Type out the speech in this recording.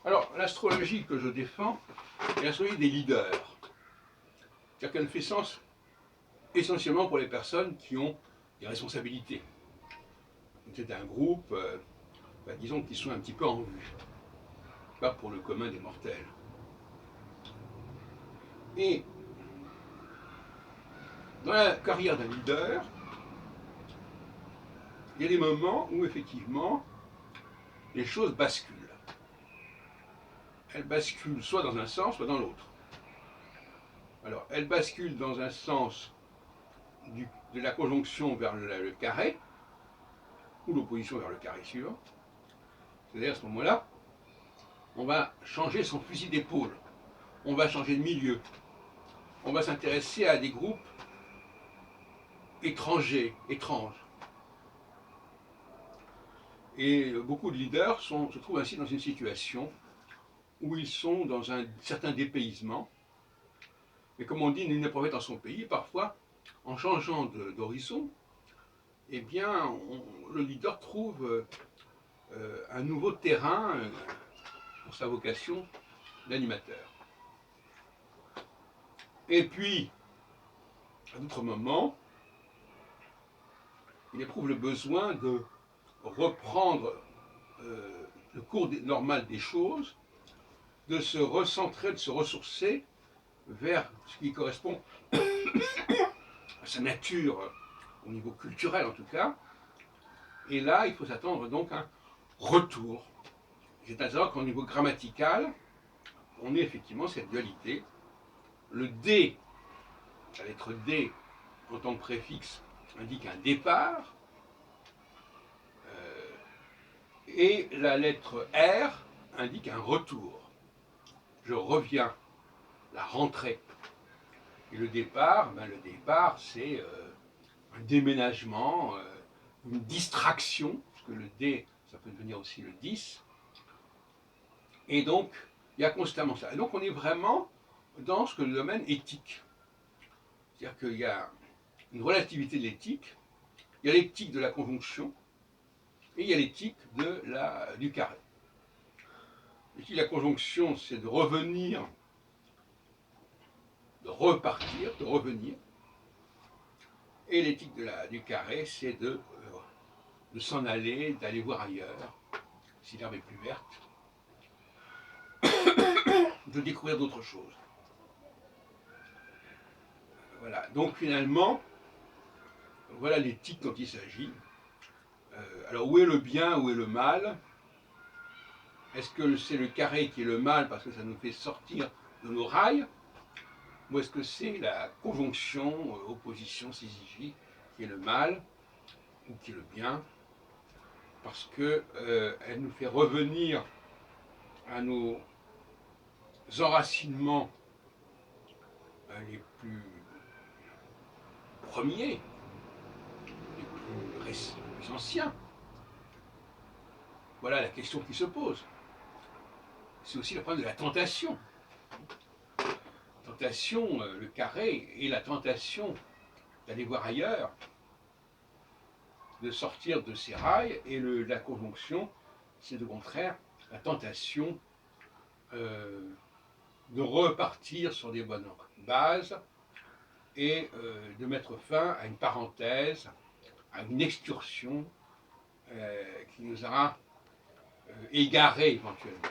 Alors, l'astrologie que je défends est l'astrologie des leaders. C'est-à-dire qu'elle fait sens essentiellement pour les personnes qui ont des responsabilités. C'est un groupe, disons, qui sont un petit peu en vue. Pas pour le commun des mortels. Et dans la carrière d'un leader, il y a des moments où effectivement les choses basculent. Elles basculent soit dans un sens, soit dans l'autre. Alors, elles basculent dans un sens de la conjonction vers le carré, ou l'opposition vers le carré suivant. C'est-à-dire à ce moment-là, on va changer son fusil d'épaule, on va changer de milieu, on va s'intéresser à des groupes étrangers, étranges. Et beaucoup de leaders se trouvent ainsi dans une situation où ils sont dans un certain dépaysement. Et comme on dit, nul n'est prophète en son pays, parfois, en changeant d'horizon, eh bien, le leader trouve un nouveau terrain pour sa vocation d'animateur. Et puis, à d'autres moments, il éprouve le besoin de reprendre le cours normal des choses, de se recentrer, de se ressourcer vers ce qui correspond à sa nature, au niveau culturel en tout cas. Et là, il faut s'attendre donc à un retour. C'est-à-dire qu'au niveau grammatical, on est effectivement cette dualité. Le D, la lettre D en tant que préfixe, indique un départ, et la lettre R indique un retour. Je reviens, la rentrée. Et le départ, c'est un déménagement, une distraction, parce que le D, ça peut devenir aussi le 10. Et donc, il y a constamment ça. Et donc, on est vraiment dans ce que le domaine éthique. C'est-à-dire qu'il y a une relativité de l'éthique, il y a l'éthique de la conjonction, et il y a l'éthique du carré. L'éthique de la conjonction, c'est de revenir, de repartir, de revenir. Et l'éthique du carré, c'est de s'en aller, d'aller voir ailleurs, si l'herbe est plus verte, de découvrir d'autres choses. Voilà, donc finalement, voilà l'éthique dont il s'agit. Alors où est le bien, où est le mal? Est-ce que c'est le carré qui est le mal parce que ça nous fait sortir de nos rails? Ou est-ce que c'est la conjonction, opposition, syzygie qui est le mal ou qui est le bien? Parce qu'elle nous fait revenir à nos enracinements les plus premiers, les plus anciens. Voilà la question qui se pose. C'est aussi le problème de la tentation. La tentation, le carré, et la tentation d'aller voir ailleurs, de sortir de ses rails, et la conjonction, c'est au contraire la tentation de repartir sur des bonnes bases et de mettre fin à une parenthèse, à une excursion qui nous aura égarés éventuellement.